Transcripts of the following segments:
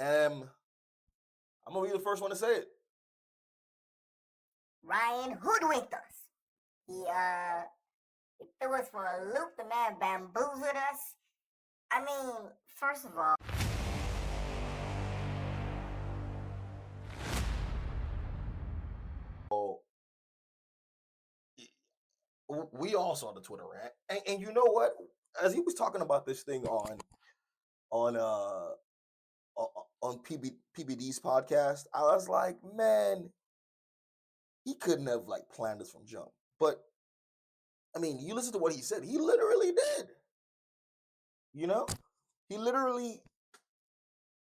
And I'm gonna be the first one to say it. Ryan hoodwinked us. He threw us for a loop. The man bamboozled us. I mean, first of all, we all saw the Twitter rant, and you know what? As he was talking about this thing on PBD's podcast, I was like, man, he couldn't have like planned this from jump. But I mean, you listen to what he said. He literally did. You know, he literally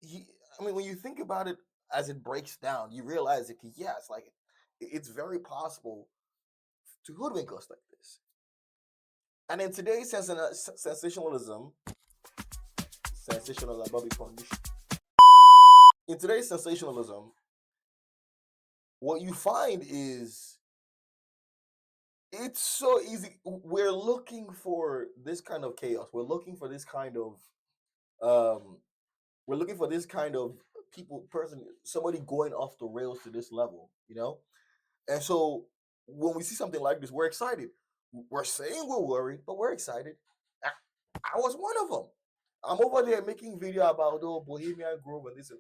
he. I mean, when you think about it as it breaks down, you realize that yes, like it's very possible to hoodwink us like this. And in today's sensationalism, in today's sensationalism, what you find is it's so easy. We're looking for this kind of chaos. We're looking for this kind of somebody going off the rails to this level, you know? And so when we see something like this, we're excited. We're saying we're worried, but we're excited. I was one of them. I'm over there making video about Bohemian Grove and this,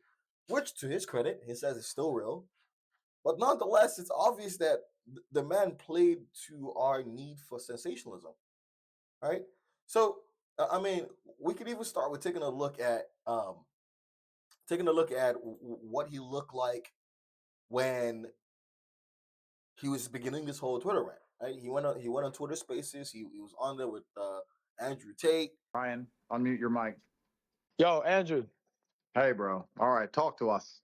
which to his credit, he says it's still real. But nonetheless, it's obvious that the man played to our need for sensationalism, right? So, I mean, we could even start with taking a look at what he looked like when he was beginning this whole Twitter rant. Right? He went on Twitter Spaces. He was on there with Andrew Tate. Ryan, unmute your mic. Yo, Andrew. Hey, bro. All right, talk to us.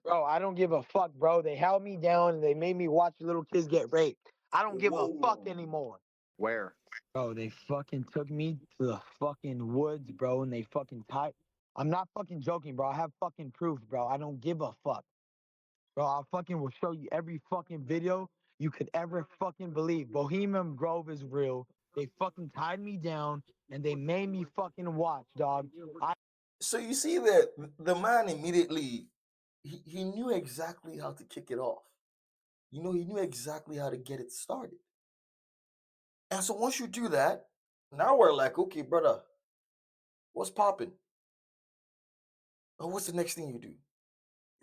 Bro, I don't give a fuck, bro. They held me down and they made me watch little kids get raped. I don't give a fuck anymore. Where? Bro, they fucking took me to the fucking woods, bro, and they fucking tied. I'm not fucking joking, bro. I have fucking proof, bro. I don't give a fuck. Bro, I fucking will show you every fucking video you could ever fucking believe. Bohemian Grove is real. They fucking tied me down and they made me fucking watch, dog. So you see that the man immediately he knew exactly how to kick it off. You know, he knew exactly how to get it started. And so once you do that, now we're like, okay, brother, what's popping? What's the next thing you do?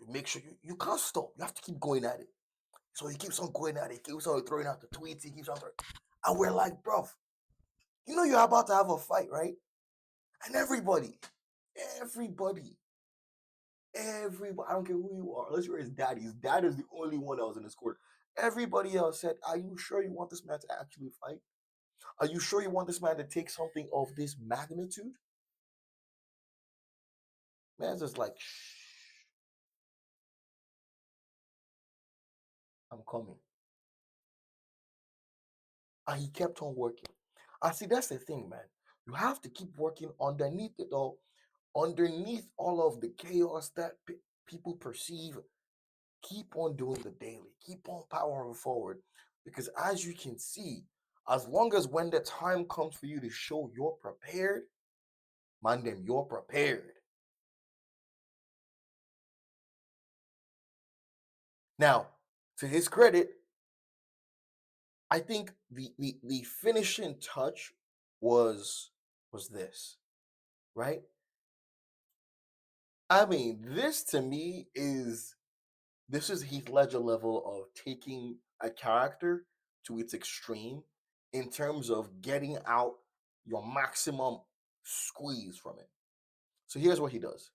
You make sure you can't stop. You have to keep going at it. So he keeps on going at it. He keeps on throwing out the tweets. He keeps on throwing. And we're like, bro, you know you're about to have a fight, right? And everybody, I don't care who you are, unless you're his daddy. His dad is the only one that was in his court. Everybody else said, are you sure you want this man to actually fight? Are you sure you want this man to take something of this magnitude? Man's just like, shh, I'm coming. And he kept on working. And see, that's the thing, man. You have to keep working underneath it all, underneath all of the chaos that people perceive. Keep on doing the daily. Keep on powering forward. Because as you can see, as long as when the time comes for you to show you're prepared, man, then you're prepared. Now, to his credit, I think the finishing touch was this, right? I mean, this to me is Heath Ledger level of taking a character to its extreme in terms of getting out your maximum squeeze from it. So here's what he does.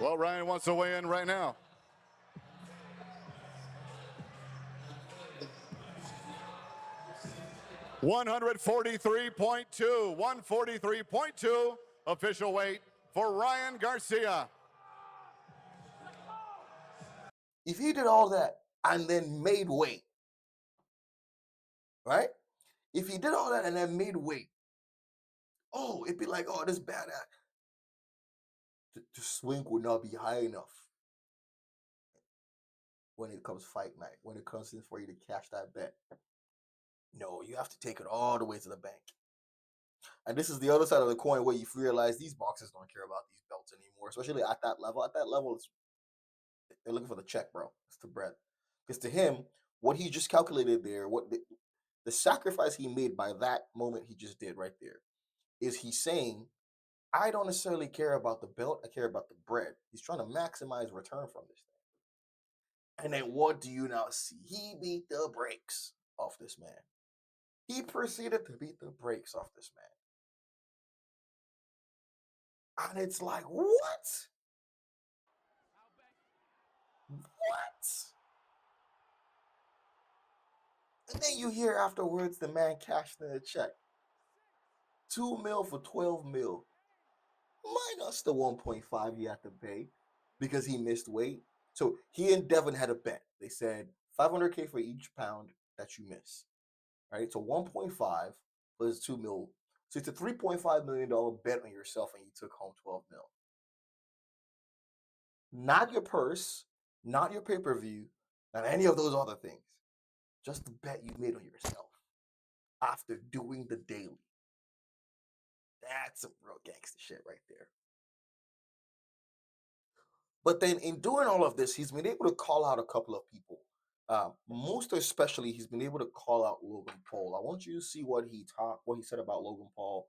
Well, Ryan wants to weigh in right now. $143.2 official weight for Ryan Garcia. If he did all that and then made weight, right? If he did all that and then made weight, oh, it'd be like, oh, this badass. The swing would not be high enough when it comes fight night, when it comes in for you to cash that bet. No, you have to take it all the way to the bank. And this is the other side of the coin where you realize these boxers don't care about these belts anymore, especially at that level. At that level, they're looking for the check, bro. It's the bread. Because to him, what he just calculated there, the sacrifice he made by that moment he just did right there, is he's saying, I don't necessarily care about the belt. I care about the bread. He's trying to maximize return from this thing. And then what do you now see? He beat the brakes off this man. He proceeded to beat the brakes off this man. And it's like, what? What? And then you hear afterwards the man cashed in a check. 2 mil for 12 mil. Minus the 1.5 he had to pay because he missed weight. So he and Devin had a bet. They said 500K for each pound that you miss. Right? So 1.5 plus 2 mil. So it's a $3.5 million bet on yourself and you took home 12 mil. Not your purse, not your pay-per-view, not any of those other things. Just the bet you made on yourself after doing the daily. That's some real gangster shit right there. But then in doing all of this, he's been able to call out a couple of people. Most especially, he's been able to call out Logan Paul. I want you to see what he said about Logan Paul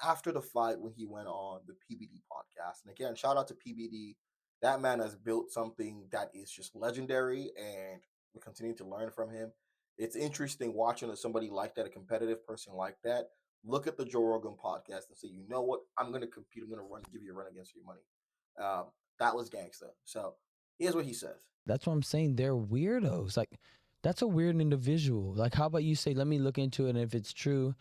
after the fight when he went on the PBD podcast. And again, shout out to PBD. That man has built something that is just legendary, and we continue to learn from him. It's interesting watching somebody like that, a competitive person like that, look at the Joe Rogan podcast and say, you know what, I'm going to compete. I'm going to give you a run against your money. That was gangster. So here's what he says. That's what I'm saying. They're weirdos. Like, that's a weird individual. Like, how about you say, let me look into it, and if it's true,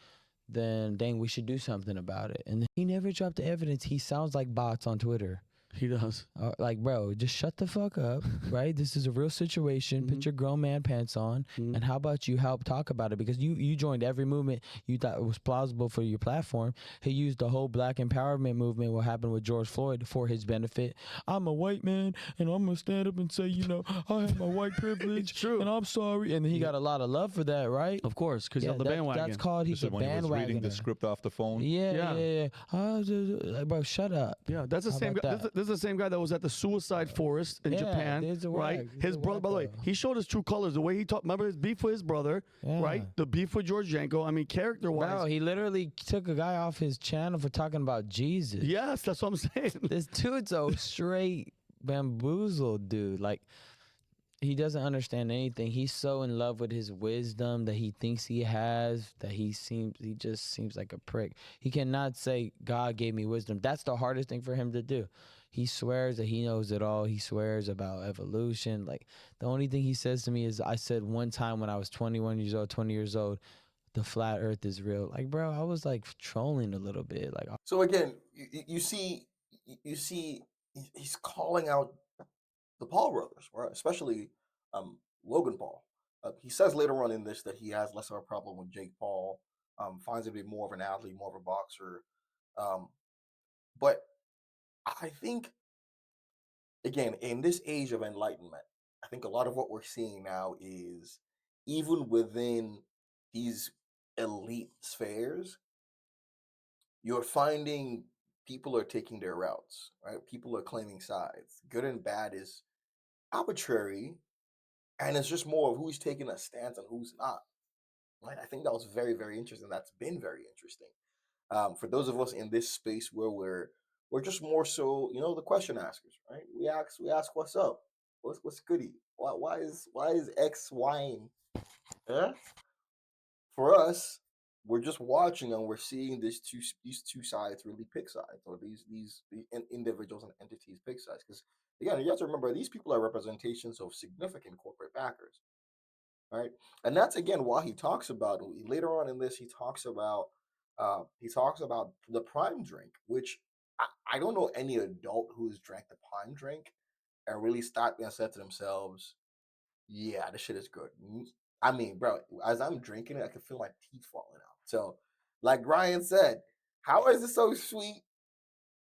then dang, we should do something about it. And he never dropped the evidence. He sounds like bots on Twitter. He does. Like, bro, just shut the fuck up, right? This is a real situation. Put your grown man pants on. And how about you help talk about it? Because you joined every movement you thought it was plausible for your platform. He used the whole black empowerment movement, what happened with George Floyd, for his benefit. I'm a white man, and I'm going to stand up and say, you know, I have my white privilege. It's true. And I'm sorry. And he got a lot of love for that, right? Of course, because of the bandwagon. That's called he's a when he was reading the bandwagoner. script off the phone. Yeah. Bro, shut up. Yeah, that's the How same guy. about that? This is the same guy that was at the suicide forest in Japan, he's a right? wag. He's His a brother, by the way, wacko. he showed his true colors. The way he talked, remember his beef with his brother, right? The beef with George Janko. I mean, character-wise. Bro, he literally took a guy off his channel for talking about Jesus. Yes, that's what I'm saying. This dude's a straight bamboozled dude. Like, he doesn't understand anything. He's so in love with his wisdom that he thinks he has that he just seems like a prick. He cannot say, God gave me wisdom. That's the hardest thing for him to do. He swears that he knows it all. He swears about evolution. Like, the only thing he says to me is, I said one time when I was 21 years old, 20 years old, the flat earth is real. Like, bro, I was like trolling a little bit. Like, So again, you see he's calling out the Paul brothers, right? Especially Logan Paul. He says later on in this that he has less of a problem with Jake Paul. Finds him to be more of an athlete, more of a boxer. But I think, again, in this age of enlightenment, I think a lot of what we're seeing now is even within these elite spheres, you're finding people are taking their routes, right? People are claiming sides. Good and bad is arbitrary, and it's just more of who's taking a stance and who's not. Right? I think that was very, very interesting. That's been very interesting. For those of us in this space where we're just more so, the question askers, right? We ask what's up, what's goody, why is X Ying? Yeah? For us, we're just watching and we're seeing these two sides really pick sides, or these individuals and entities pick sides. Because again, you have to remember these people are representations of significant corporate backers, right? And that's again why he talks about later on in this. He talks about the prime drink, which I don't know any adult who's drank the prime drink and really stopped and said to themselves, "Yeah, this shit is good." I mean, bro, as I'm drinking it, I can feel my teeth falling out. So, like Ryan said, how is it so sweet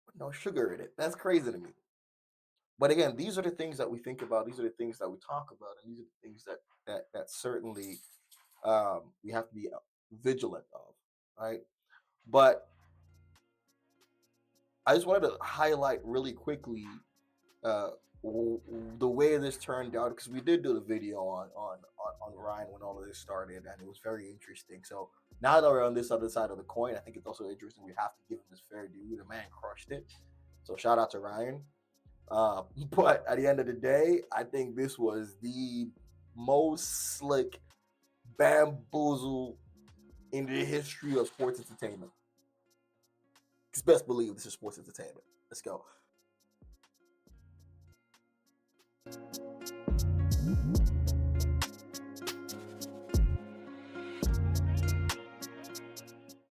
with no sugar in it? That's crazy to me. But again, these are the things that we think about. These are the things that we talk about, and these are the things that certainly we have to be vigilant of, right? But I just wanted to highlight really quickly uh, the way this turned out, because we did do the video on Ryan when all of this started, and it was very interesting. So now that we're on this other side of the coin, I think it's also interesting. We have to give him his fair due. The man crushed it. So shout out to Ryan. But at the end of the day, I think this was the most slick bamboozle in the history of sports entertainment. Because best believe this is sports entertainment. Let's go.